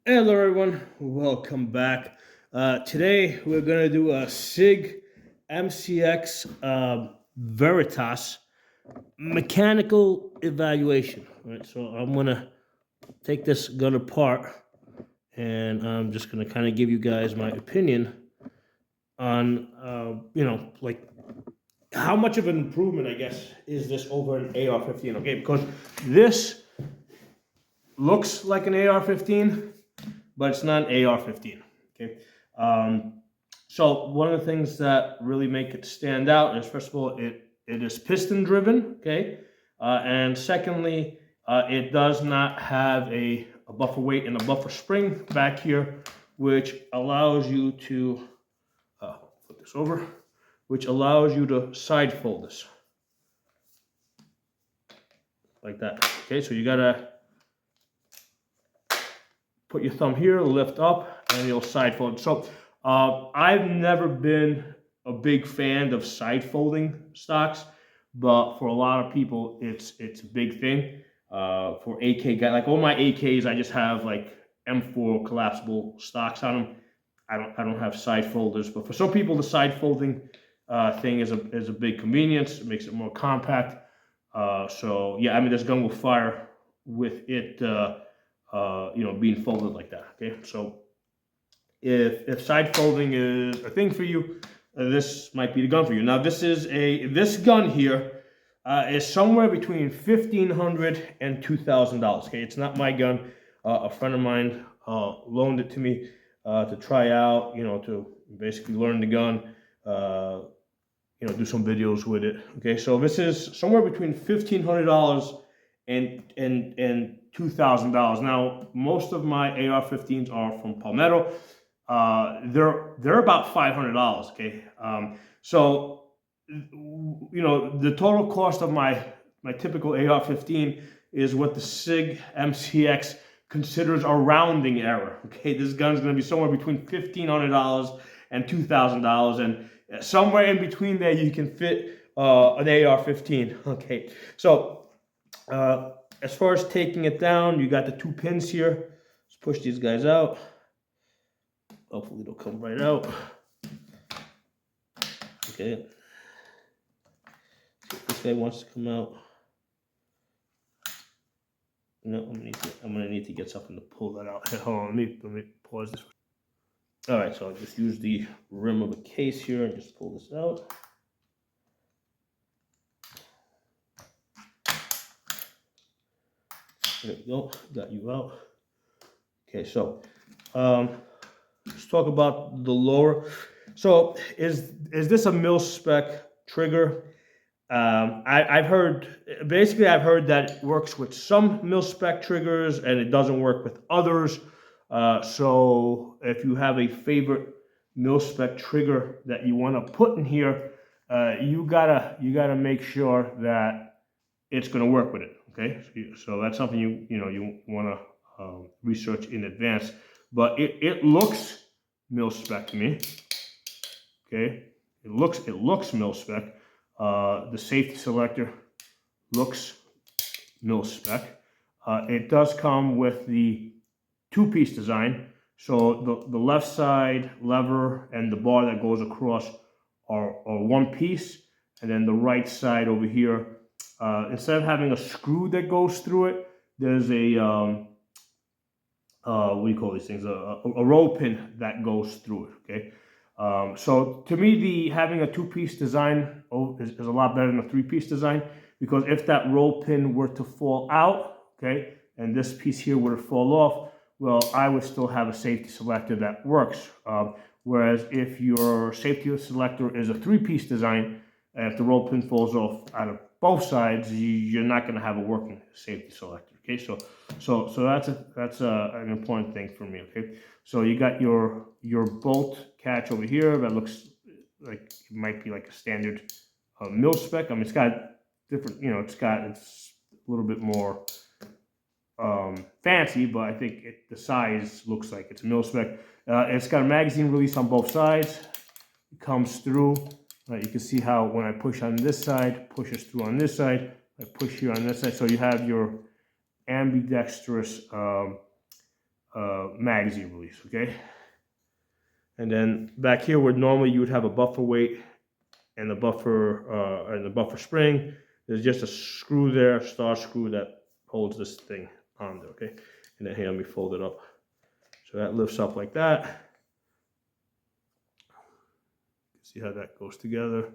Hello everyone, welcome back. Today we're gonna do a Sig MCX Veritas mechanical evaluation. All right, so I'm gonna take this gun apart, and I'm just gonna kind of give you guys my opinion on, like how much of an improvement, I guess, is this over an AR-15? Okay, because this looks like an AR-15, but it's not an AR-15. Okay. Um, so one of the things that really make it stand out is, first of all, it is piston driven. Okay. And secondly, it does not have a buffer weight and a buffer spring back here, which allows you to flip this over, which allows you to side fold this like that. Okay. So you gotta put your thumb here, lift up, and you'll side fold. So I've never been a big fan of side folding stocks, but for a lot of people, it's a big thing. For AK guy, like all my AKs, I just have like M4 collapsible stocks on them. I don't have side folders, but for some people, the side folding thing is a big convenience. It makes it more compact. So yeah, I mean, this gun will fire with it. Being folded like that. Okay, so if side folding is a thing for you, this might be the gun for you. Now this gun here is somewhere between $1,500 and $2,000. Okay, it's not my gun. A friend of mine loaned it to me to try out. To basically learn the gun. Do some videos with it. Okay, so this is somewhere between $1,500 and $2,000. Now, most of my AR-15s are from Palmetto. They're about $500. Okay, so the total cost of my typical AR-15 is what the Sig MCX considers a rounding error. Okay, this gun's going to be somewhere between $1,500 and $2,000, and somewhere in between there you can fit an AR-15. Okay, so as far as taking it down, you got the two pins here. Let's push these guys out. Hopefully they'll come right out. Okay. See if this guy wants to come out. No, I'm gonna need to get something to pull that out. Hold on, let me pause this. All right, so I'll just use the rim of a case here and just pull this out. There we go, got you out. Okay, so let's talk about the lower. So is this a mil spec trigger? I've heard that it works with some mil spec triggers and it doesn't work with others. So if you have a favorite mil spec trigger that you want to put in here, you gotta make sure that it's going to work with it. Okay, so that's something you want to research in advance. But it looks mil spec to me. Okay, it looks mil spec. The safety selector looks mil spec. It does come with the two-piece design. So the left side lever and the bar that goes across are one piece, and then the right side over here, instead of having a screw that goes through it, there's a what do you call these things? A roll pin that goes through it. Okay, so to me, having a two-piece design is a lot better than a three-piece design, because if that roll pin were to fall out, okay, and this piece here were to fall off, well, I would still have a safety selector that works. Whereas if your safety selector is a three-piece design, if the roll pin falls off out of both sides, you're not going to have a working safety selector. Okay, so that's an important thing for me. Okay, so you got your bolt catch over here that looks like it might be like a standard mil spec. I mean, it's got different, it's a little bit more fancy, but I think the size looks like it's mil spec. It's got a magazine release on both sides. It comes through. You can see how when I push on this side, pushes through on this side. I push here on this side, so you have your ambidextrous magazine release, okay? And then back here where normally you would have a buffer weight and the buffer spring, there's just a screw there, star screw that holds this thing on there, okay? And then here, let me fold it up. So that lifts up like that. See how that goes together.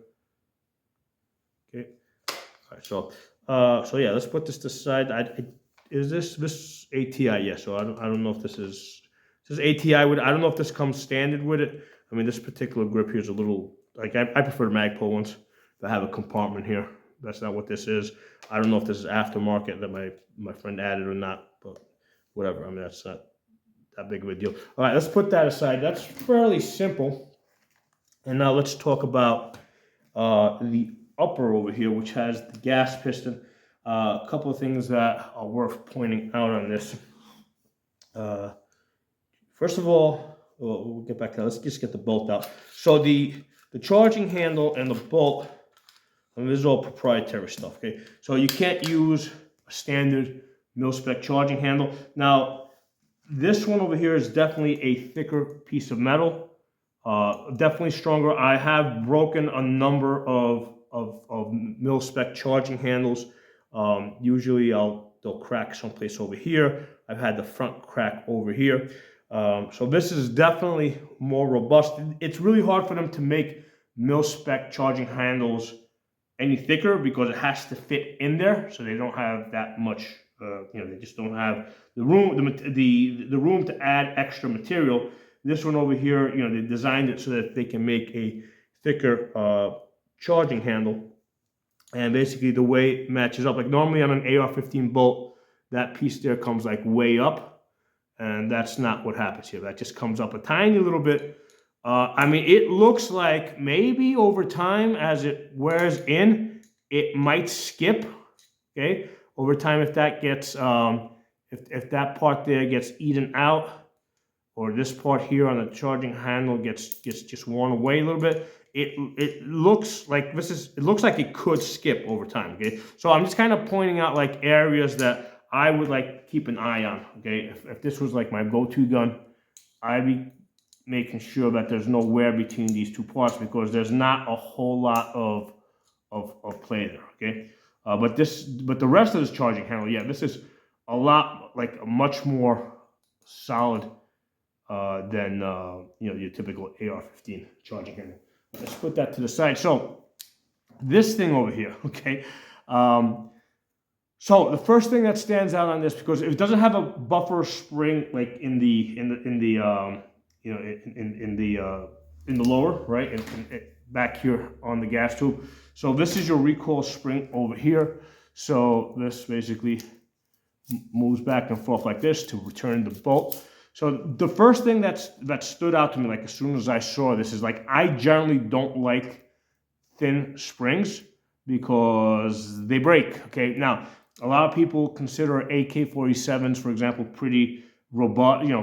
Okay. All right. So yeah, let's put this to the side. Is this ATI? Yeah. So I don't know if this is ATI. I don't know if this comes standard with it. I mean, this particular grip here is a little like I prefer the Magpul ones. That have a compartment here. That's not what this is. I don't know if this is aftermarket that my friend added or not, but whatever. I mean, that's not that big of a deal. All right, let's put that aside. That's fairly simple. And now let's talk about the upper over here, which has the gas piston. A couple of things that are worth pointing out on this. First of all, we'll get back to that. Let's just get the bolt out. So the charging handle and the bolt, I mean, this is all proprietary stuff, okay? So you can't use a standard mil-spec charging handle. Now, this one over here is definitely a thicker piece of metal. Definitely stronger. I have broken a number of mil-spec charging handles. Usually they'll crack someplace over here. I've had the front crack over here. So this is definitely more robust. It's really hard for them to make mil-spec charging handles any thicker because it has to fit in there. So they don't have that much, they just don't have the room, the room to add extra material. This one over here, they designed it so that they can make a thicker charging handle. And basically the way it matches up, like normally on an AR-15 bolt, that piece there comes like way up. And that's not what happens here. That just comes up a tiny little bit. I mean, it looks like maybe over time as it wears in, it might skip, okay? Over time, if that gets, if that part there gets eaten out, or this part here on the charging handle gets just worn away a little bit, it looks like it looks like it could skip over time, okay? So I'm just kind of pointing out like areas that I would like keep an eye on, okay? If this was like my go-to gun, I'd be making sure that there's no wear between these two parts because there's not a whole lot of play there, okay? But the rest of this charging handle, yeah, this is a lot like a much more solid than your typical AR-15 charging handle. Let's put that to the side. So this thing over here, okay? So the first thing that stands out on this, because it doesn't have a buffer spring like in the lower, right, and back here on the gas tube. So this is your recoil spring over here. So this basically moves back and forth like this to return the bolt. So the first thing that stood out to me, like as soon as I saw this, is like I generally don't like thin springs because they break. Okay, now a lot of people consider AK-47s, for example, pretty robust. A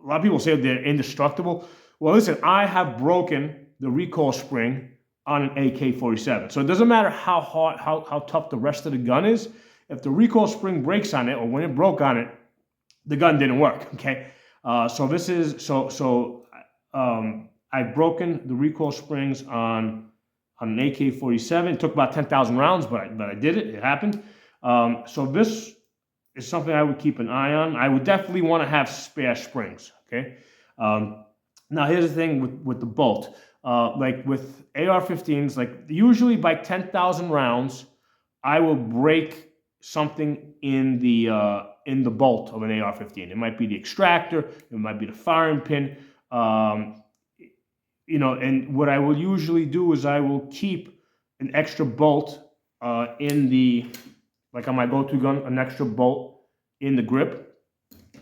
lot of people say they're indestructible. Well, listen, I have broken the recoil spring on an AK-47. So it doesn't matter how hard, how tough the rest of the gun is. If the recoil spring breaks on it, or when it broke on it, the gun didn't work. Okay, so this is I've broken the recoil springs on an AK-47. It took about 10,000 rounds, but I did it. It happened. So this is something I would keep an eye on. I would definitely want to have spare springs. Okay. Now here's the thing with the bolt. Like with AR-15s, like usually by 10,000 rounds, I will break something in the bolt of an AR-15. It might be the extractor, it might be the firing pin. And what I will usually do is I will keep an extra bolt like on my go-to gun, an extra bolt in the grip,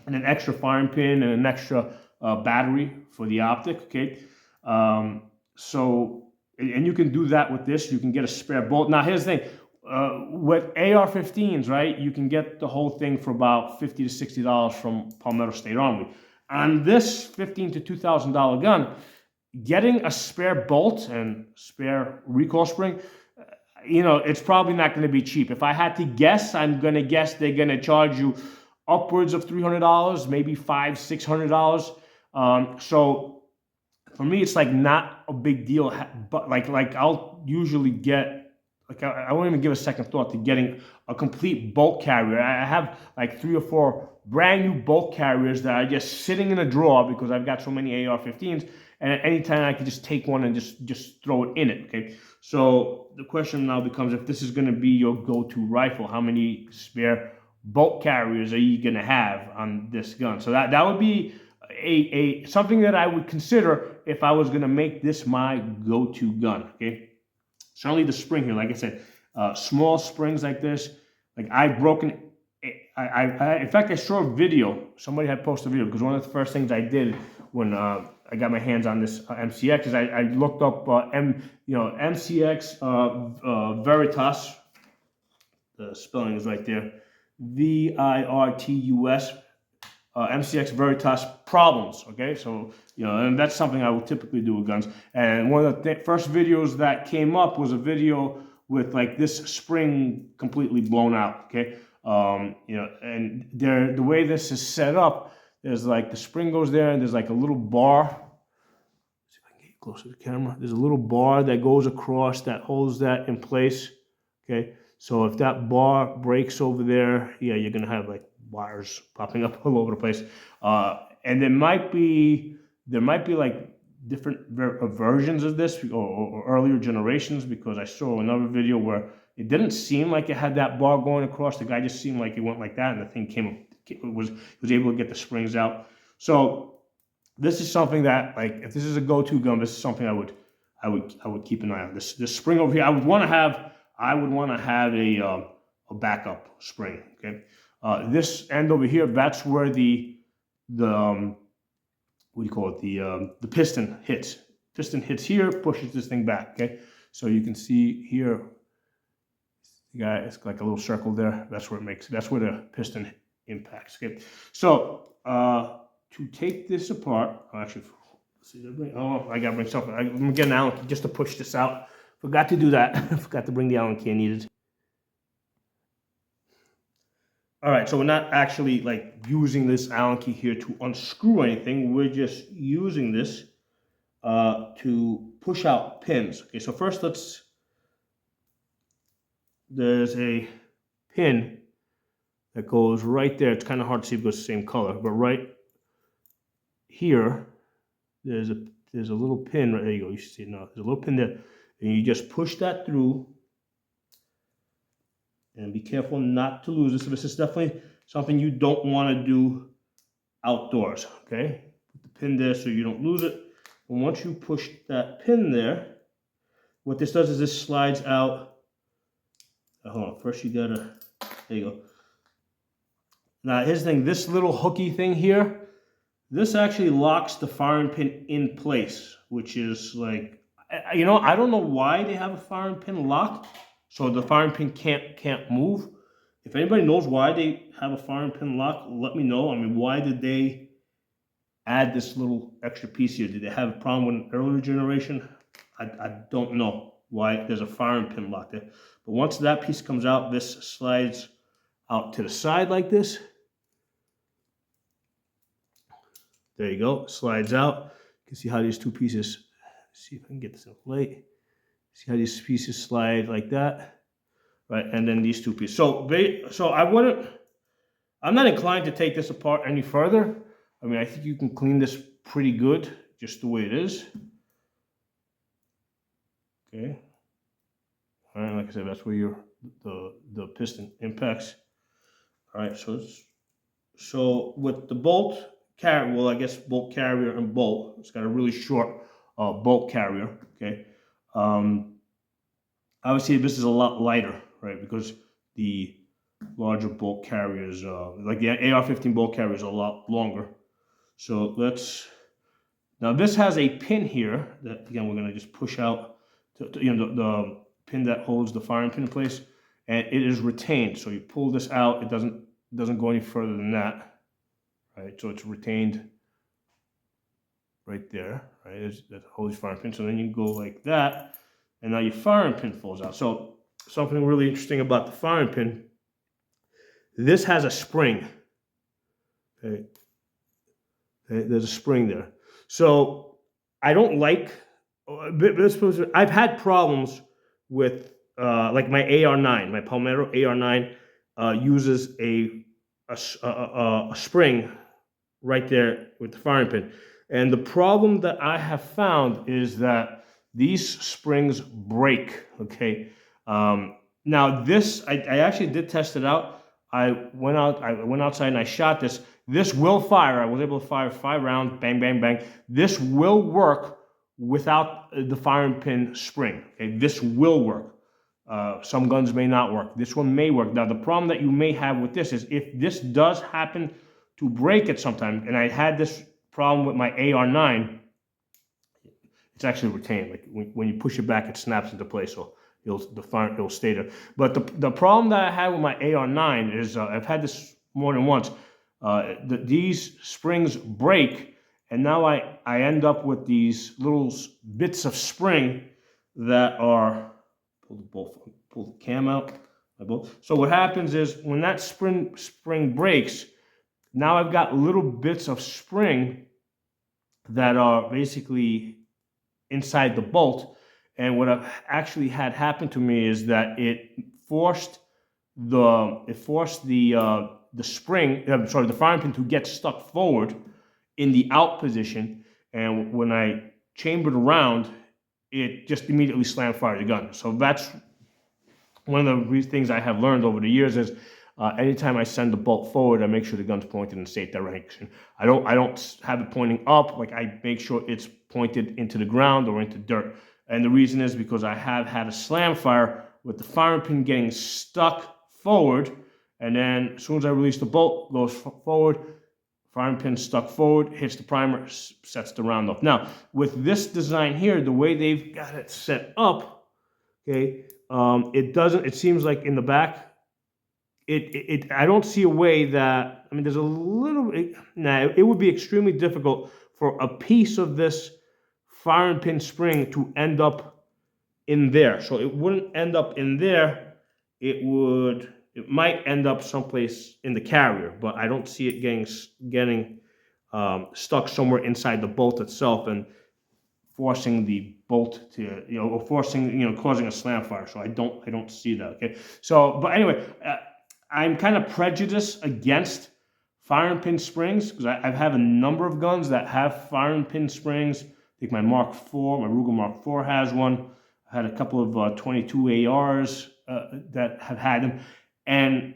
and an extra firing pin and an extra battery for the optic, okay? And you can do that with this. You can get a spare bolt. Now, here's the thing. With AR-15s, right, you can get the whole thing for about $50 to $60 from Palmetto State Armory. On this $1,500 to $2,000 gun, getting a spare bolt and spare recoil spring, it's probably not going to be cheap. If I had to guess, I'm going to guess they're going to charge you upwards of $300, maybe $500-600. So for me, it's like not a big deal, but like I'll usually get, like I won't even give a second thought to getting a complete bulk carrier. I have like 3 or 4 brand new bulk carriers that are just sitting in a drawer because I've got so many AR-15s, and at any time I can just take one and just throw it in it. Okay, so the question now becomes, if this is going to be your go-to rifle, how many spare bulk carriers are you going to have on this gun? So that would be a something that I would consider if I was going to make this my go-to gun. Okay, certainly the spring here, like I said, small springs like this, like I've broken. In fact, I saw a video. Somebody had posted a video, because one of the first things I did when I got my hands on this MCX is I looked up MCX Virtus. The spelling is right there, VIRTUS. MCX Virtus problems. Okay, so and that's something I would typically do with guns. And one of the first videos that came up was a video with like this spring completely blown out. Okay, and the way this is set up, there's like the spring goes there, and there's like a little bar. Let's see if I can get closer to the camera. There's a little bar that goes across that holds that in place. Okay, so if that bar breaks over there, yeah, you're gonna have like wires popping up all over the place, and there might be like different versions of this, or earlier generations, because I saw another video where it didn't seem like it had that bar going across. The guy just seemed like it went like that, and the thing was able to get the springs out. So this is something that, like, if this is a go-to gun, this is something I would keep an eye on. This spring over here, I would want to have a backup spring. Okay. This end over here, that's where the what do you call it? The piston hits. Piston hits here, pushes this thing back. Okay, so you can see here, it's like a little circle there. That's where that's where the piston impacts. Okay, so to take this apart, actually, I gotta bring something. I'm gonna get an Allen key just to push this out. Forgot to do that. Forgot to bring the Allen key I needed. All right, so we're not actually like using this Allen key here to unscrew anything. We're just using this to push out pins. Okay, so first there's a pin that goes right there. It's kind of hard to see because it's the same color, but right here, there's a little pin. Right there you go. You see it now. There's a little pin there, and you just push that through. And be careful not to lose this. This is definitely something you don't want to do outdoors, okay? Put the pin there so you don't lose it. And once you push that pin there, what this does is this slides out. Hold on, first you gotta, there you go. Now here's the thing, this little hooky thing here, this actually locks the firing pin in place, which is like, I don't know why they have a firing pin lock. So the firing pin can't move. If anybody knows why they have a firing pin lock, let me know. I mean, why did they add this little extra piece here? Did they have a problem with an earlier generation? I don't know why there's a firing pin lock there. But once that piece comes out, this slides out to the side like this. There you go, slides out. You can see how these two pieces, see if I can get this in light. See how these pieces slide like that, right? And then these two pieces. So I'm not inclined to take this apart any further. I mean, I think you can clean this pretty good, just the way it is. Okay. All right, like I said, that's where the piston impacts. All right, so with the bolt carrier, well, I guess bolt carrier and bolt, it's got a really short bolt carrier, okay? Obviously this is a lot lighter, right? Because the larger bolt carriers, like the AR-15 bolt carrier, is a lot longer. So now this has a pin here that, again, we're gonna just push out the pin that holds the firing pin in place, and it is retained. So you pull this out, it doesn't go any further than that, right? So it's retained right there, right? That holds your firing pin. So then you go like that, and now your firing pin falls out. So something really interesting about the firing pin, this has a spring, Okay. Okay, there's a spring there. So I don't like. I've had problems with like my AR9. My Palmetto AR9 uses a spring right there with the firing pin. And the problem that I have found is that these springs break. Okay. Now this, I actually did test it out. I went outside and I shot this. This will fire. I was able to fire 5 rounds, bang, bang, bang. This will work without the firing pin spring. Okay, this will work. Some guns may not work. This one may work. Now, the problem that you may have with this is if this does happen to break at some time, and I had this problem with my AR9, it's actually retained. Like when you push it back, it snaps into place, so it'll stay there. But the problem that I had with my AR9 is I've had this more than once. These springs break, and now I end up with these little bits of spring that are pull the cam out. So what happens is when that spring breaks, now I've got little bits of spring that are basically inside the bolt. And what I've actually had happen to me is that it forced the spring, the firing pin to get stuck forward in the out position. And when I chambered around, it just immediately slammed fired the gun. So that's one of the things I have learned over the years is anytime I send the bolt forward, I make sure the gun's pointed in the safe direction. I don't have it pointing up. Like I make sure it's pointed into the ground or into dirt. And the reason is because I have had a slam fire with the firing pin getting stuck forward, and then as soon as I release the bolt, goes forward, firing pin stuck forward, hits the primer, sets the round off. Now, with this design here, the way they've got it set up, okay, it seems like in the back, I don't see a way that, I mean, there's a little, it would be extremely difficult for a piece of this firing pin spring to end up in there. So it wouldn't end up in there. It might end up someplace in the carrier, but I don't see it getting stuck somewhere inside the bolt itself and forcing the bolt to, or causing a slam fire. So I don't see that. Okay. So, but anyway, I'm kind of prejudiced against firing pin springs because I have a number of guns that have firing pin springs. I think my Mark IV, my Ruger Mark IV has one. I had a couple of 22 ARs that have had them, and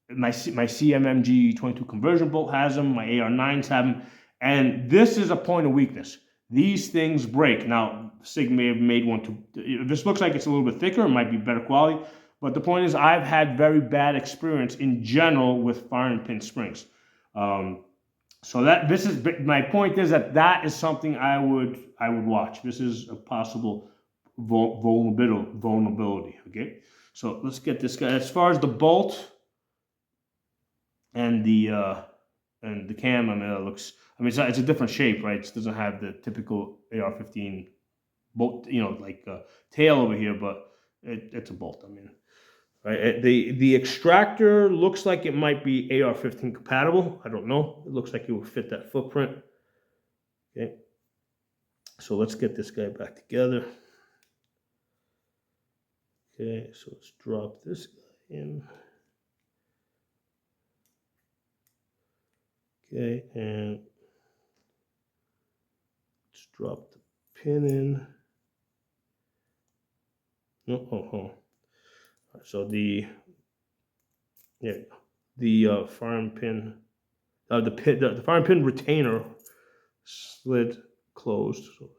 my CMMG 22 conversion bolt has them. My AR9s have them, and this is a point of weakness. These things break. Now, Sig may have made one to. This looks like it's a little bit thicker. It might be better quality. But the point is, I've had very bad experience in general with firing pin springs. So my point is that is something I would watch. This is a possible vulnerability. Okay, so let's get this guy. As far as the bolt and the cam, I mean, it looks. I mean, it's a different shape, right? It doesn't have the typical AR-15 bolt, tail over here, but it's a bolt. I mean. Right. The extractor looks like it might be AR-15 compatible. I don't know. It looks like it would fit that footprint. Okay. So let's get this guy back together. Okay, so let's drop this guy in. Okay, and let's drop the pin in. No, so the firing pin, the firing pin retainer slid closed. So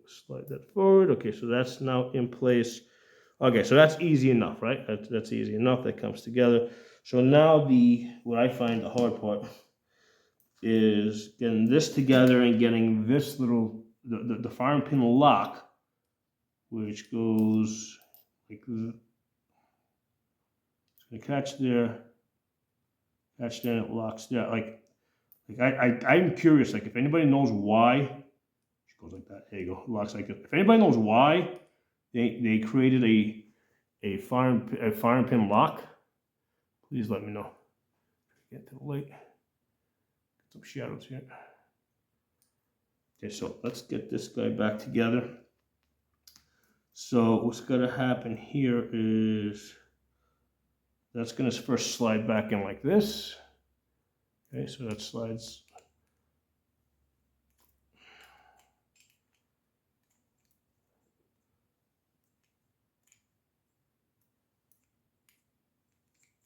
slide that forward. Okay, so that's now in place. Okay, so that's easy enough, right? That's easy enough. That comes together. So now what I find the hard part is getting this together and getting this little the firing pin lock, which goes like this. It's gonna catch there, and it locks there. I'm curious. Like if anybody knows why, it goes like that. There you go. It locks like this. If anybody knows why they created a firing pin lock, please let me know. Get to the light. some shadows here. Okay, so let's get this guy back together. So what's going to happen here is that's going to first slide back in like this. Okay, so that slides.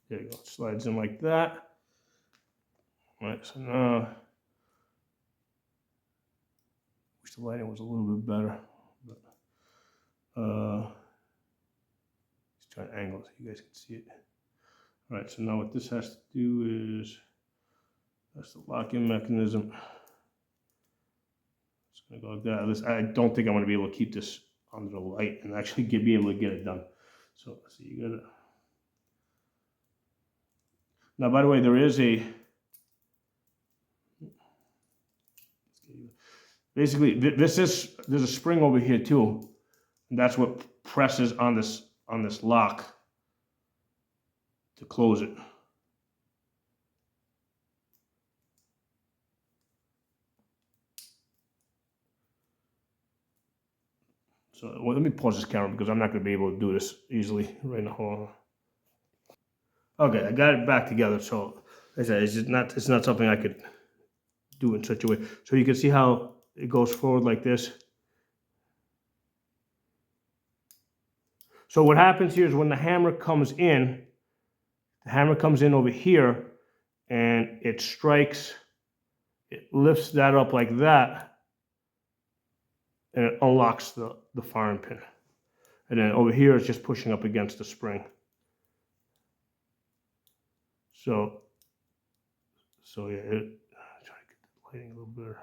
There you go, it slides in like that. All right, so now, wish the lighting was a little bit better. But, just trying to angle it so you guys can see it. All right, so now what this has to do is, that's the lock-in mechanism. It's gonna go like that. I don't think I'm gonna be able to keep this under the light and actually be able to get it done. So let's see, you gotta. Now, by the way, there is a. Basically, there's a spring over here too, and that's what presses on this lock to close it. So well, let me pause this camera because I'm not going to be able to do this easily right now. Okay, I got it back together. So as I said, it's not something I could do in such a way. So you can see how it goes forward like this. So what happens here is when the hammer comes in over here and it strikes, it lifts that up like that and it unlocks the firing pin. And then over here it's just pushing up against the spring. So yeah, try to get the lighting a little better.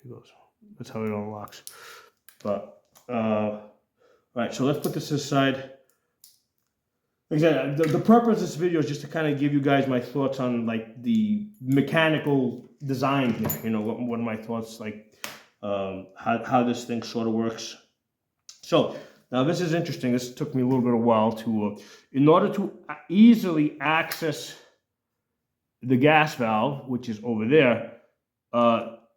Here goes. That's how it unlocks. But all right, so let's put this aside. Like I said, the purpose of this video is just to kind of give you guys my thoughts on like the mechanical design here. You know, what are my thoughts, like how this thing sort of works. So now this is interesting. This took me a little bit of a while to, in order to easily access the gas valve, which is over there,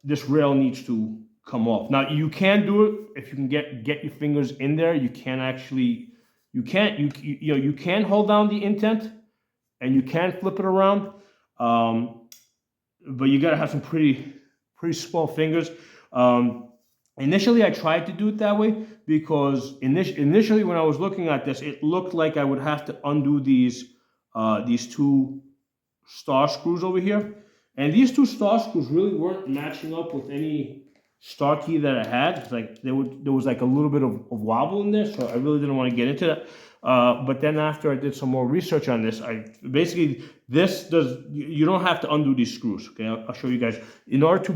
this rail needs to come off. Now you can do it if you can get your fingers in there. You can actually, you can hold down the intent and you can flip it around, but you got to have some pretty small fingers. Initially, I tried to do it that way because initially when I was looking at this, it looked like I would have to undo these two star screws over here. And these two star screws really weren't matching up with any star key that I had. It's like there was like a little bit of wobble in there, so I really didn't want to get into that. But then after I did some more research on this, you don't have to undo these screws. Okay, I'll show you guys. In order to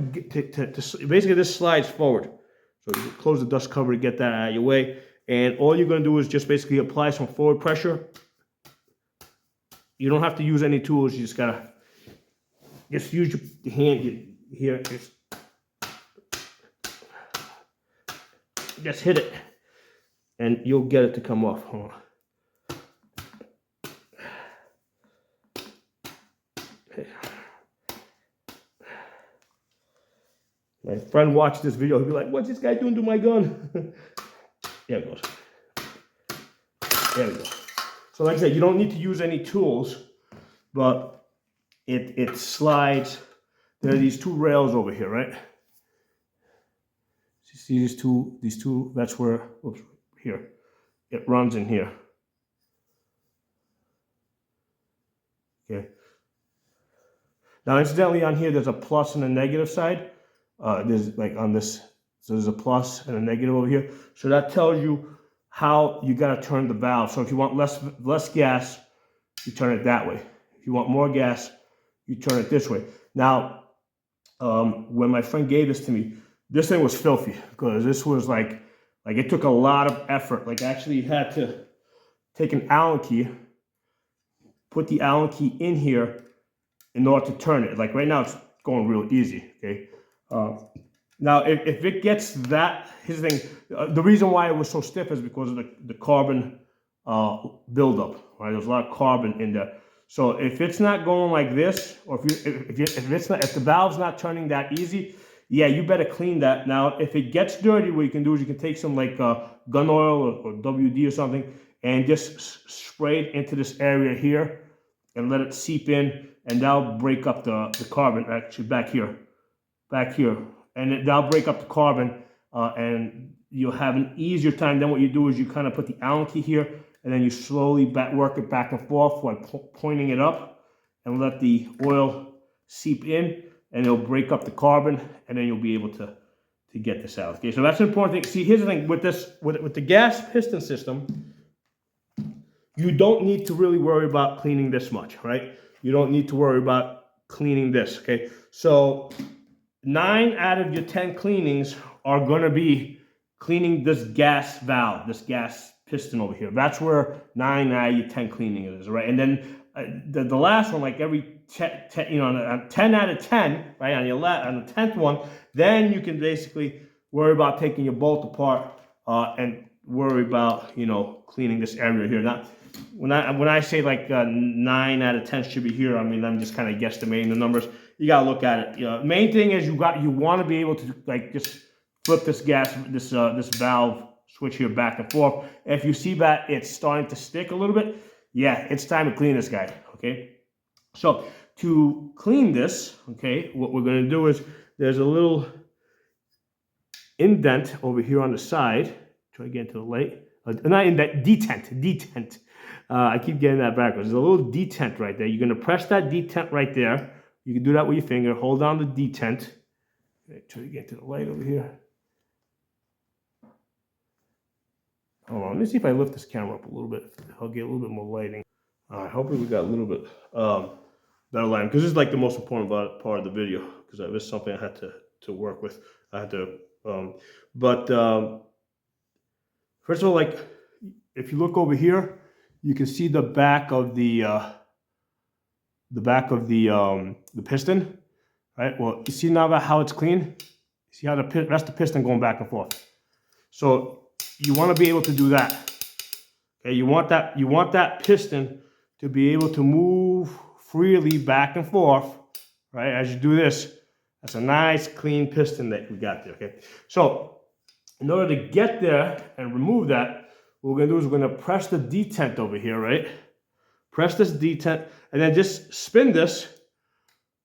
basically this slides forward. So you close the dust cover to get that out of your way. And all you're going to do is just basically apply some forward pressure. You don't have to use any tools. You just got to use your hand here. Just hit it. And you'll get it to come off. Hold on. Okay. My friend watched this video, he'll be like, what's this guy doing to my gun? There it goes. There we go. So like I said, you don't need to use any tools, but it slides. There are these two rails over here, right? So you see these two, that's where, oops, here. It runs in here. Okay. Now incidentally on here, there's a plus and a negative side. There's like on this, so there's a plus and a negative over here. So that tells you how you got to turn the valve. So if you want less gas, you turn it that way. If you want more gas, you turn it this way. Now, when my friend gave this to me, this thing was filthy because this was like it took a lot of effort. Like I actually had to take an Allen key, put the Allen key in here in order to turn it. Like right now, it's going real easy. Okay. Now, if it gets that, here's the thing. The reason why it was so stiff is because of the carbon buildup. Right, there's a lot of carbon in there. So if it's not going like this, or if the valve's not turning that easy, yeah, you better clean that. Now, if it gets dirty, what you can do is you can take some like gun oil or WD or something and just spray it into this area here and let it seep in, and that'll break up the carbon, actually back here, and that'll break up the carbon, and you'll have an easier time. Then what you do is you kind of put the Allen key here, and then you slowly work it back and forth while pointing it up, and let the oil seep in, and it'll break up the carbon, and then you'll be able to get this out. Okay, so that's an important thing. See, here's the thing with this, with the gas piston system, you don't need to really worry about cleaning this much, right? You don't need to worry about cleaning this, okay? So 9 out of your 10 cleanings are gonna be cleaning this gas valve, this gas piston over here. That's where 9 out of your 10 cleaning is, right? And then the last one, like every 10, you know, 10 out of 10, right? On the 10th one, then you can basically worry about taking your bolt apart and worry about, you know, cleaning this area here. Now, when I say like 9 out of 10 should be here, I mean, I'm just kind of guesstimating the numbers. You gotta look at it. You know, main thing is you want to be able to like just flip this this valve switch here back and forth. If you see that it's starting to stick a little bit, yeah, it's time to clean this guy. Okay, so to clean this, okay, what we're gonna do is there's a little indent over here on the side. Try to get into the light. Not indent, detent. I keep getting that backwards. There's a little detent right there. You're gonna press that detent right there. You can do that with your finger. Hold down the detent. Try to get to the light over here. Hold on, let me see if I lift this camera up a little bit. I'll get a little bit more lighting. Hopefully we got a little bit better lighting, because this is like the most important part of the video, because this is something I had to work with. I had to, first of all, like if you look over here, you can see the back of the piston, right? Well, you see now how it's clean. See how that's the piston going back and forth. So you want to be able to do that. Okay, you want that piston to be able to move freely back and forth, right? As you do this, that's a nice clean piston that we got there. Okay, so in order to get there and remove that, what we're gonna do is we're gonna press the detent over here, right? Press this detent, and then just spin this,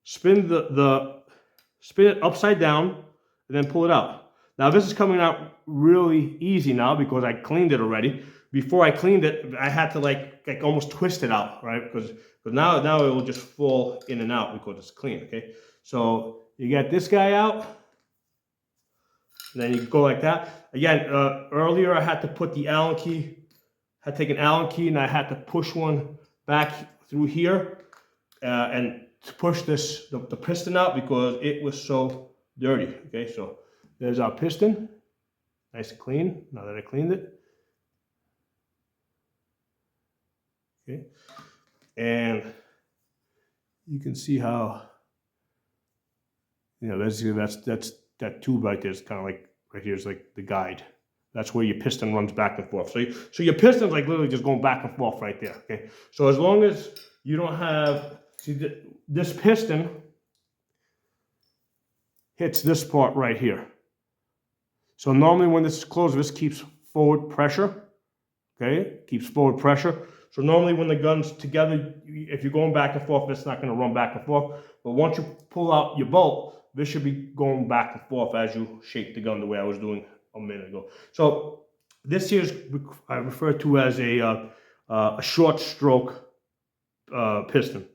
spin it upside down, and then pull it out. Now this is coming out really easy now because I cleaned it already. Before I cleaned it, I had to like almost twist it out, right? Because now it will just fall in and out because it's clean, okay? So you get this guy out, and then you go like that. Again, earlier I had to put the Allen key, I had to take an Allen key and I had to push one back through here and to push the piston out because it was so dirty, okay? So there's our piston, nice and clean, now that I cleaned it. Okay, and you can see how, you know, basically that's that tube right there is kind of like, right here is like the guide. That's where your piston runs back and forth. So your piston's like literally just going back and forth right there, okay? So as long as you don't have, see this piston hits this part right here. So normally when this is closed, this keeps forward pressure, okay? Keeps forward pressure. So normally when the gun's together, if you're going back and forth, it's not gonna run back and forth. But once you pull out your bolt, this should be going back and forth as you shake the gun the way I was doing a minute ago. So this here is I refer to as a short stroke piston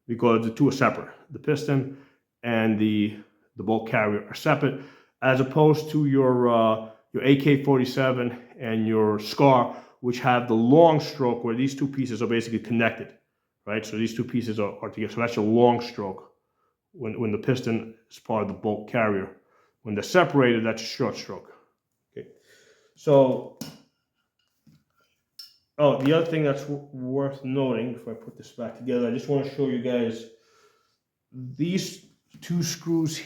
because the two are separate. The piston and the bolt carrier are separate, as opposed to your AK-47 and your SCAR, which have the long stroke where these two pieces are basically connected, right? So these two pieces are together. So that's your long stroke when the piston is part of the bolt carrier. When they're separated, that's a short stroke. Okay. So, oh, the other thing that's worth noting before I put this back together, I just want to show you guys these two screws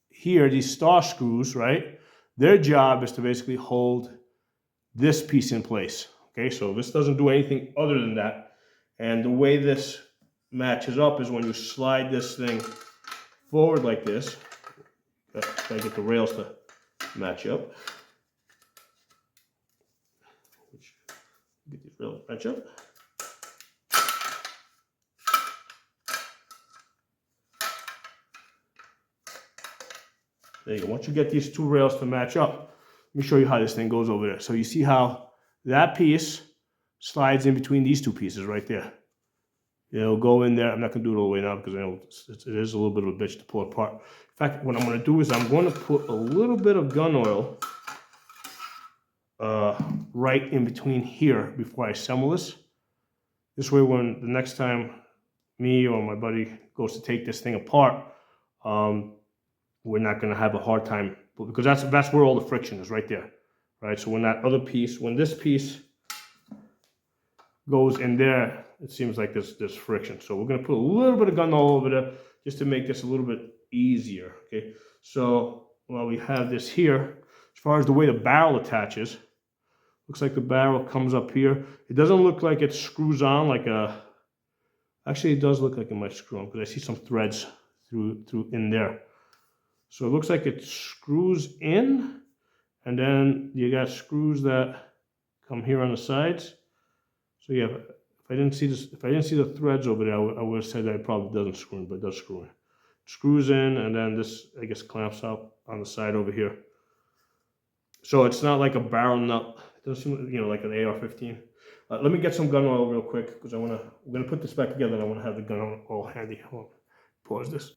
here, these star screws, right? Their job is to basically hold this piece in place. Okay, so this doesn't do anything other than that. And the way this matches up is when you slide this thing forward like this. Gotta get the rails to match up. Get these rails to match up. There you go. Once you get these two rails to match up, let me show you how this thing goes over there. So you see how that piece slides in between these two pieces right there. It'll go in there. I'm not going to do it all the way now because I know it is a little bit of a bitch to pull apart. In fact, what I'm going to do is I'm going to put a little bit of gun oil right in between here before I assemble this. This way, when the next time me or my buddy goes to take this thing apart, we're not going to have a hard time, because that's where all the friction is, right there, right? So when this piece goes in there, it seems like there's friction. So we're going to put a little bit of gun oil over there just to make this a little bit easier, okay? So while we have this here, as far as the way the barrel attaches, looks like the barrel comes up here. It doesn't look like it screws on like a, actually it does look like it might screw on because I see some threads through in there. So it looks like it screws in, and then you got screws that come here on the sides. So yeah, if I didn't see the threads over there, I would have said that it probably doesn't screw in, but it does screw in. It screws in, and then this, I guess, clamps up on the side over here. So it's not like a barrel nut. It doesn't seem, you know, like an AR-15. Let me get some gun oil real quick because we're gonna put this back together, and I want to have the gun oil handy. Hold on. Pause this.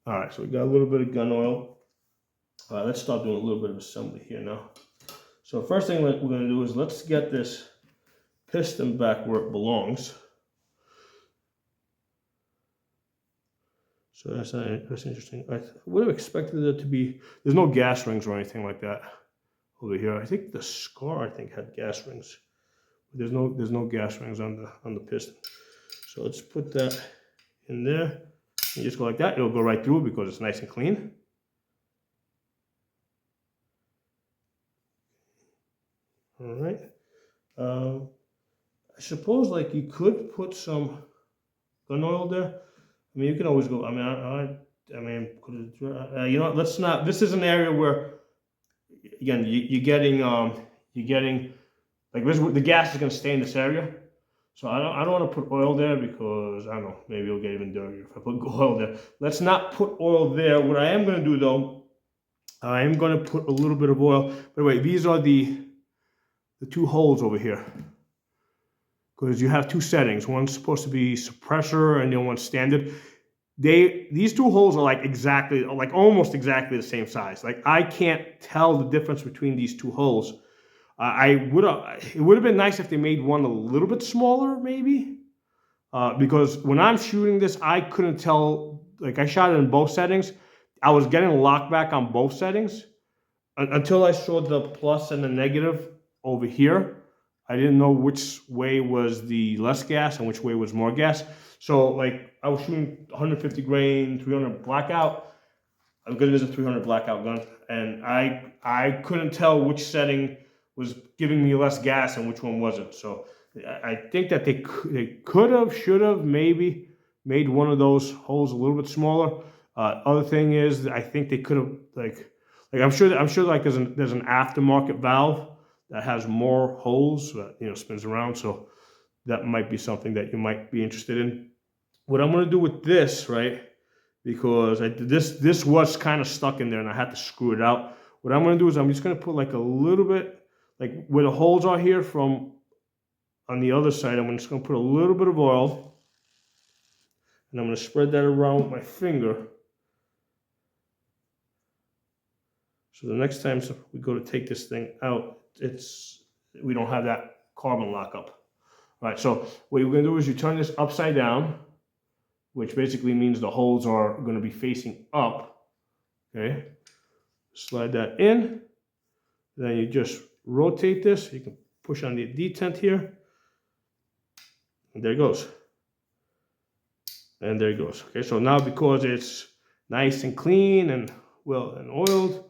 All right, so we got a little bit of gun oil. Let's start doing a little bit of assembly here now. So first thing that we're going to do is let's get this piston back where it belongs. So that's interesting. I would have expected it to be, there's no gas rings or anything like that over here. I think the Scar, had gas rings. But there's no gas rings on the piston. So let's put that in there. You just go like that, it'll go right through because it's nice and clean. All right. I suppose like you could put some gun oil there. I mean, you can always go. I mean, you know, let's not. This is an area where, again, you're getting like this. The gas is going to stay in this area. So I don't want to put oil there because, I don't know, maybe it'll get even dirtier if I put oil there. Let's not put oil there. What I am going to do, though, I am going to put a little bit of oil. By the way, these are the two holes over here. Because you have two settings. One's supposed to be suppressor and the other one's standard. These two holes are like almost exactly the same size. Like I can't tell the difference between these two holes. It would have been nice if they made one a little bit smaller, maybe, because when I'm shooting this, I couldn't tell. Like I shot it in both settings, I was getting locked back on both settings until I saw the plus and the negative over here. I didn't know which way was the less gas and which way was more gas. So like I was shooting 150 grain, 300 blackout, because it is a 300 blackout gun, and I couldn't tell which setting was giving me less gas and which one wasn't. So I think that they could have, should have, maybe made one of those holes a little bit smaller. Other thing is, I think they could have like I'm sure like there's an aftermarket valve that has more holes that, you know, spins around. So that might be something that you might be interested in. What I'm going to do with this, right? Because this was kind of stuck in there and I had to screw it out. What I'm going to do is I'm just going to put like a little bit, like where the holes are here from on the other side, I'm just going to put a little bit of oil and I'm going to spread that around with my finger. So the next time we go to take this thing out, we don't have that carbon lockup. All right, so what you're going to do is you turn this upside down, which basically means the holes are going to be facing up. Okay, slide that in. Then you just rotate this. You can push on the detent here. And there it goes. And there it goes. Okay, so now because it's nice and clean and well and oiled,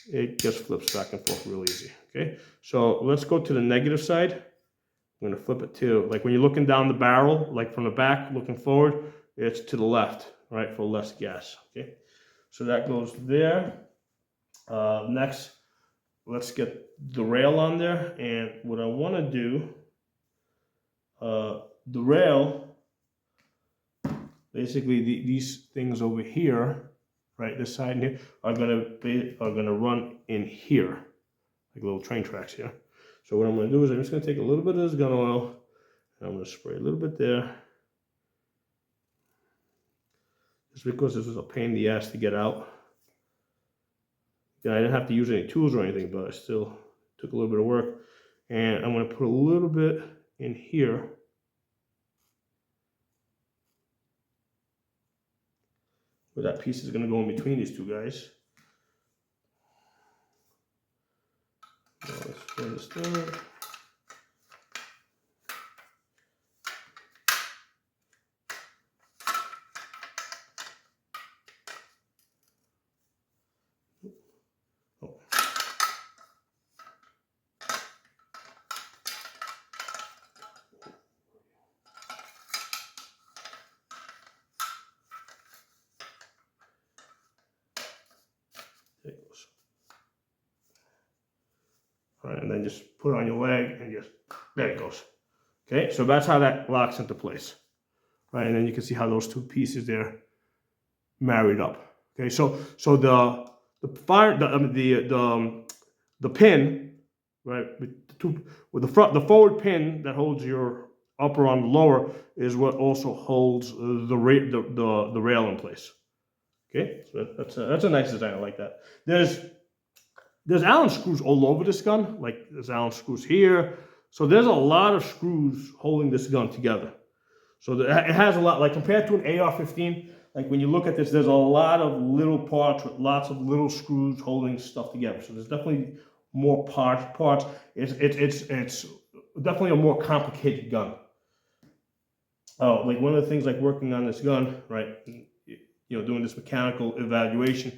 it just flips back and forth real easy. Okay, so let's go to the negative side. I'm going to flip it to, like when you're looking down the barrel, like from the back, looking forward, it's to the left, right, for less gas, okay? So that goes there. Next, let's get the rail on there. And what I want to do, the rail, basically these things over here, right, this side here, are gonna run in here, like little train tracks here. So what I'm gonna do is I'm just gonna take a little bit of this gun oil, and I'm gonna spray a little bit there. Just because this was a pain in the ass to get out. I didn't have to use any tools or anything, but it still took a little bit of work. And I'm going to put a little bit in here. Where that piece is going to go in between these two guys. Now let's spray this down. There it goes. All right, and then just put it on your leg and just, there it goes. Okay, so that's how that locks into place. Right, and then you can see how those two pieces there married up. Okay, so the pin, right, with the forward pin that holds your upper on the lower is what also holds the rail in place. Okay, so that's a nice design. I like that. There's Allen screws all over this gun. Like there's Allen screws here. So there's a lot of screws holding this gun together. So it has a lot, like compared to an AR-15, like when you look at this, there's a lot of little parts with lots of little screws holding stuff together. So there's definitely more parts. It's definitely a more complicated gun. Oh, like one of the things like working on this gun, right, you know, doing this mechanical evaluation,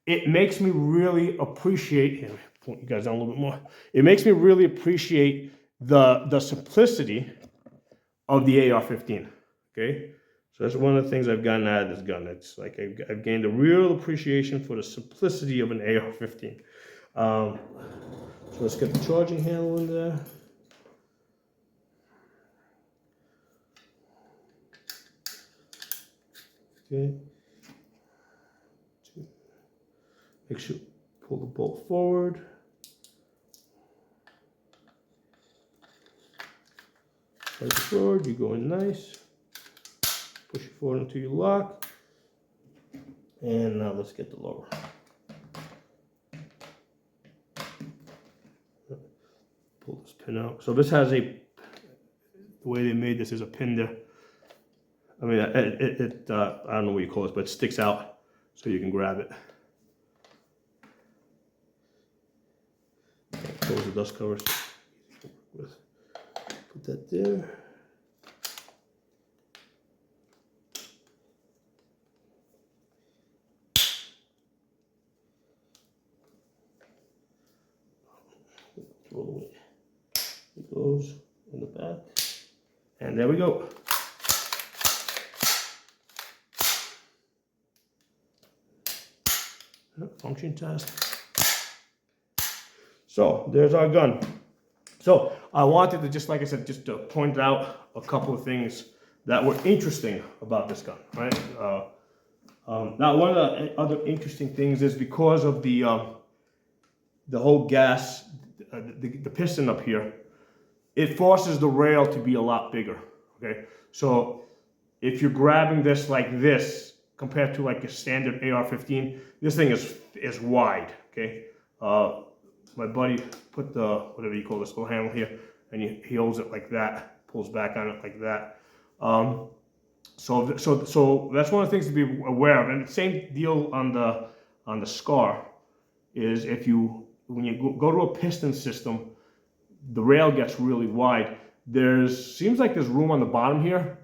it makes me really appreciate, here, point you guys down a little bit more. It makes me really appreciate the simplicity of the AR-15, okay? So that's one of the things I've gotten out of this gun. It's like I've gained a real appreciation for the simplicity of an AR-15. So let's get the charging handle in there. Okay. Make sure pull the bolt forward. Push it forward, you go in nice. Push it forward until you lock. And now let's get the lower. Pull this pin out. So this has the way they made this is a pin there. I mean, I don't know what you call it, but it sticks out so you can grab it. Close the dust covers. Put that there. Throw it away. It goes in the back. And there we go. Function test. So there's our gun. So I wanted to just, like I said, just to point out a couple of things that were interesting about this gun, right? Now one of the other interesting things is because of the whole gas, the piston up here, it forces the rail to be a lot bigger, okay? So if you're grabbing this like this, compared to like a standard AR-15, this thing is wide, okay? My buddy put the, whatever you call this little handle here, and he holds it like that, pulls back on it like that. So that's one of the things to be aware of. And the same deal on the Scar is when you go to a piston system, the rail gets really wide. Seems like there's room on the bottom here,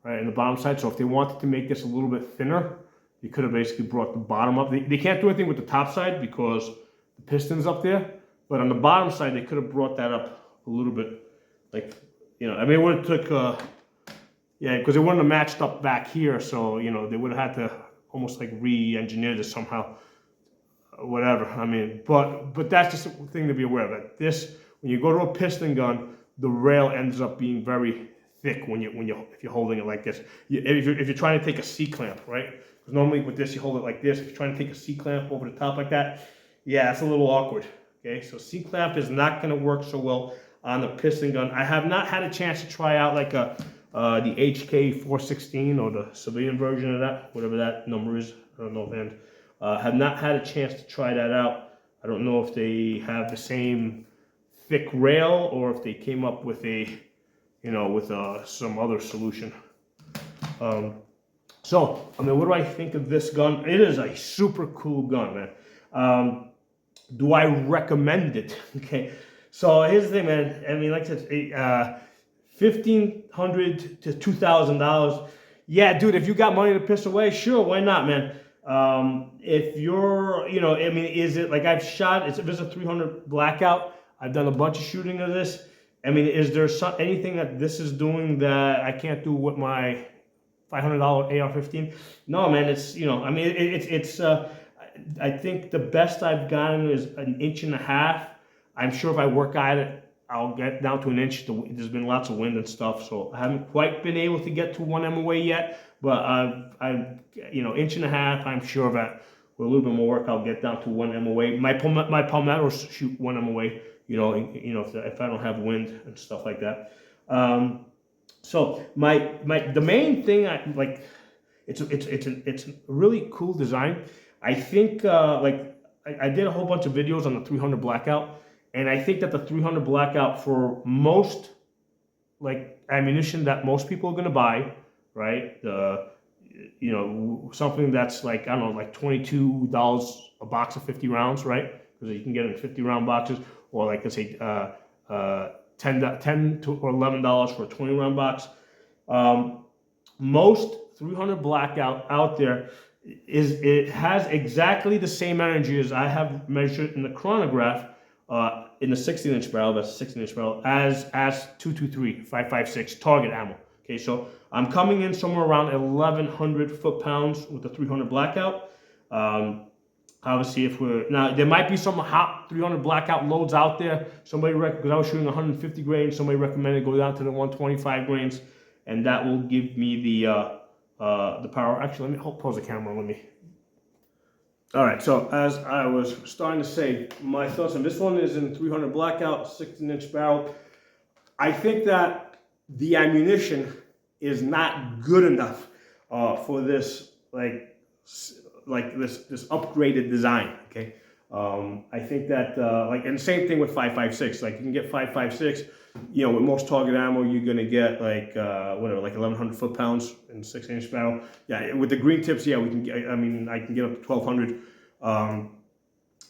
right, in the bottom side. So if they wanted to make this a little bit thinner, you could have basically brought the bottom up. They can't do anything with the top side because the piston's up there, but on the bottom side, they could have brought that up a little bit, like you know, I mean, it would have took, yeah, because it wouldn't have matched up back here, so, you know, they would have had to almost like re-engineer this somehow, whatever. I mean, but that's just a thing to be aware of. That this, when you go to a piston gun, the rail ends up being very thick if you're holding it like this. If you're trying to take a C-clamp, right? Because normally with this you hold it like this. If you're trying to take a C-clamp over the top like that, yeah, it's a little awkward. Okay, so C-clamp is not going to work so well on the piston gun. I have not had a chance to try out like the HK 416 or the civilian version of that, whatever that number is. I don't know, and have not had a chance to try that out. I don't know if they have the same thick rail or if they came up with a, you know, with some other solution. So, I mean, what do I think of this gun? It is a super cool gun, man. Do I recommend it? Okay, so here's the thing, man. I mean, like I said, $1,500 to $2,000. Yeah, dude, if you got money to piss away, sure, why not, man? If you're, you know, I mean, is it like I've shot? It's a 300 blackout. I've done a bunch of shooting of this. I mean, is there anything that this is doing that I can't do with my $500 AR-15? No, man. It's, you know, I mean, it's. I think the best I've gotten is 1.5 inches. I'm sure if I work at it, I'll get down to 1 inch. There's been lots of wind and stuff, so I haven't quite been able to get to 1 MOA yet. But I'm, you know, 1.5 inches. I'm sure that with a little bit more work, I'll get down to 1 MOA. My palmettos shoot 1 MOA. You know, if I don't have wind and stuff like that. So the main thing I like, it's a really cool design. I think like I did a whole bunch of videos on the 300 blackout, and I think that the 300 blackout for most like ammunition that most people are gonna buy, right? You know, something that's like, I don't know, like $22 a box of 50 rounds, right? Because you can get it in 50 round boxes, or like let's say $10 to or $11 for a 20 round box. Most 300 blackout out there it has exactly the same energy as I have measured in the chronograph in the 16-inch barrel. That's a 16-inch barrel as 223 5.56 target ammo. Okay, so I'm coming in somewhere around 1,100 foot-pounds with the 300 blackout. Obviously, if we're now, there might be some hot 300 blackout loads out there. Somebody because I was shooting 150 grains. Somebody recommended go down to the 125 grains, and that will give me the power. Actually, let me pause the camera. Let me. All right. So as I was starting to say, my thoughts on this one is in 300 blackout, 16-inch barrel. I think that the ammunition is not good enough for this like this upgraded design. Okay, I think that and same thing with 5.56. Like you can get 5.56. You know, with most target ammo, you're gonna get like whatever, like 1,100 foot-pounds in 16-inch barrel. Yeah, with the green tips, yeah, we can get. I mean, I can get up to 1,200.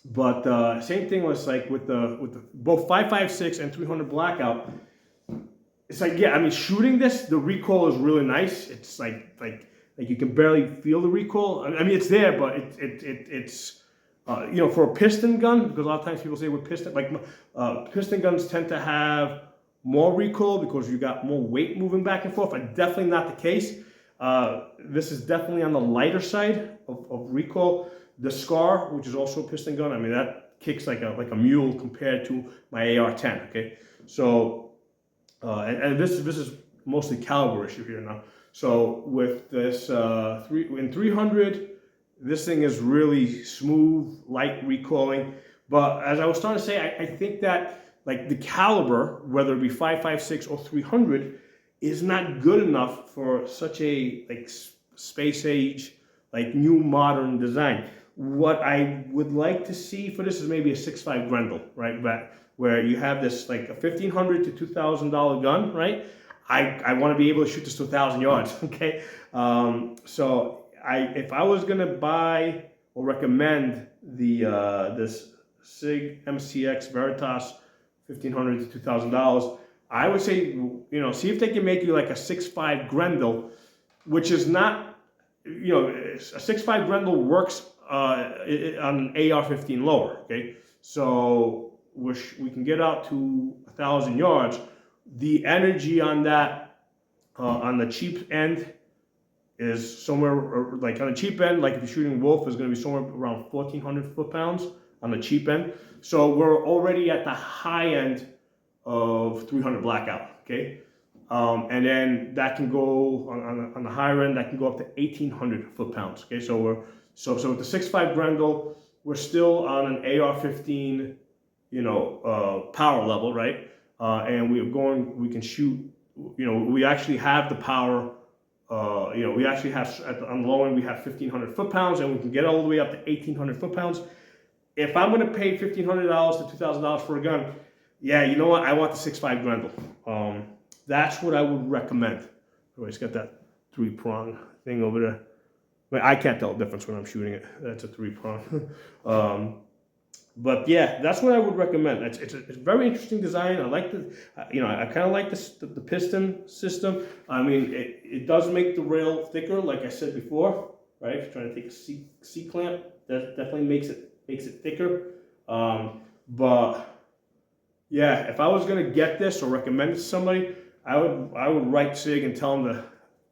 But same thing was like with the both 5.56 and 300 blackout. It's like, yeah, I mean, shooting this, the recoil is really nice. It's like you can barely feel the recoil. I mean, it's there, but it's you know, for a piston gun, because a lot of times people say with piston, piston guns tend to have more recoil because you got more weight moving back and forth. But definitely not the case. This is definitely on the lighter side of recoil. The SCAR, which is also a piston gun, I mean, that kicks like a mule compared to my AR-10. Okay, so and this is mostly caliber issue here now. So with this in 300, this thing is really smooth, light recoiling. But as I was starting to say, I think that like the caliber, whether it be 5.56 or 300, is not good enough for such a like space age, like new modern design. What I would like to see for this is maybe a 6.5 Grendel, right? But where you have this like a $1,500 to $2,000 gun, right? I want to be able to shoot this to 1,000 yards, okay? So if I was gonna buy or recommend the this Sig MCX Virtus, $1,500 to $2,000, I would say, you know, see if they can make you like a 6.5 Grendel, which is not, you know, a 6.5 Grendel works on AR-15 lower, okay? So we can get out to 1,000 yards. The energy on that, on the cheap end, is somewhere like on the cheap end, like if you're shooting wolf, is going to be somewhere around 1,400 foot-pounds on the cheap end. So we're already at the high end of 300 blackout, okay? And then that can go on the higher end, that can go up to 1,800 foot-pounds, okay? So with the 6.5 Grendel, we're still on an AR-15, you know, power level, right? And we can shoot, you know, we actually have the power. You know, we actually have, on the low end, we have 1,500 foot-pounds, and we can get all the way up to 1,800 foot-pounds. If I'm going to pay $1,500 to $2,000 for a gun, yeah, you know what? I want the 6.5 Grendel. That's what I would recommend. Oh, it's got that 3-prong thing over there. I mean, I can't tell the difference when I'm shooting it. That's a 3-prong. But yeah, that's what I would recommend. It's a very interesting design. I like the, you know, I kind of like the piston system. I mean, it does make the rail thicker, like I said before, right? If you're trying to take a C clamp, that definitely makes it thicker. But yeah, if I was gonna get this or recommend it to somebody, I would write Sig and tell them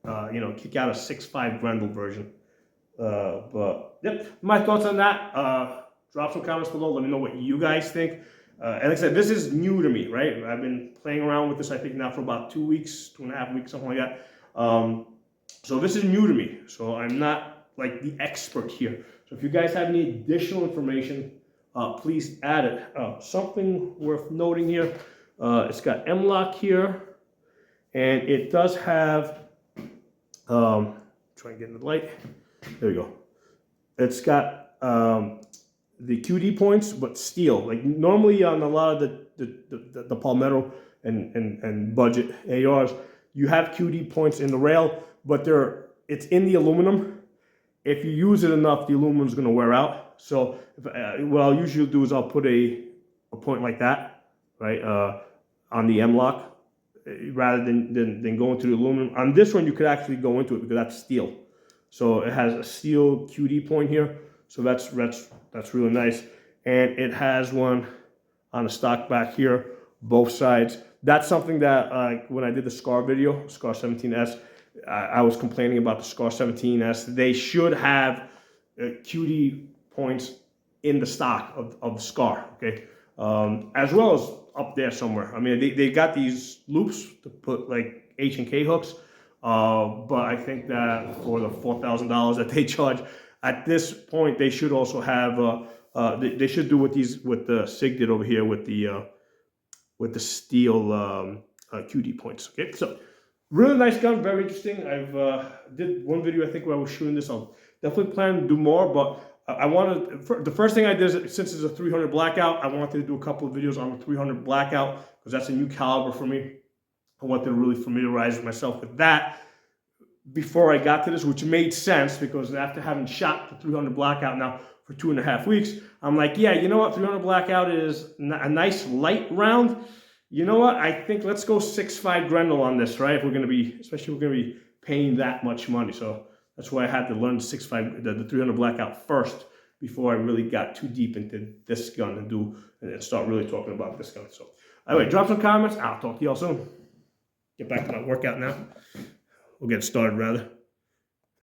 to, you know, kick out a 6.5 Grendel version. But yep, my thoughts on that. Drop some comments below. Let me know what you guys think. And like I said, this is new to me, right? I've been playing around with this, I think, now for about 2 weeks, 2.5 weeks, something like that. So this is new to me. So I'm not like the expert here. So if you guys have any additional information, please add it. Something worth noting here, it's got M-lock here, and it does have, try and get in the light. There we go. It's got the QD points, but steel. Like normally on a lot of the Palmetto and budget ARs, you have QD points in the rail, but it's in the aluminum. If you use it enough, the aluminum is going to wear out. So what I'll usually do is I'll put a point like that, right, on the M-lock, rather than going to the aluminum. On this one, you could actually go into it because that's steel. So it has a steel QD point here. So that's really nice. And it has one on the stock back here, both sides. That's something that when I did the SCAR video, SCAR 17S, I was complaining about the SCAR 17S. They should have QD points in the stock of the SCAR, okay? As well as up there somewhere. I mean, they got these loops to put like H&K hooks, but I think that for the $4,000 that they charge, at this point, they should also have, they should do what the Sig did over here with the steel QD points. Okay, so really nice gun, very interesting. I've did one video, I think, where I was shooting this. I'll definitely plan to do more, but I wanted, the first thing I did is, since it's a 300 blackout, I wanted to do a couple of videos on the 300 blackout because that's a new caliber for me. I wanted to really familiarize myself with that before I got to this, which made sense because after having shot the 300 blackout now for 2.5 weeks, I'm like, yeah, you know what? 300 blackout is a nice light round. You know what? I think let's go 6.5 Grendel on this, right? If we're going to be, especially if we're going to be paying that much money. So that's why I had to learn the 6.5, the 300 blackout first before I really got too deep into this gun and start really talking about this gun. So anyway, drop some comments. I'll talk to y'all soon. Get back to my workout now. We'll get started rather.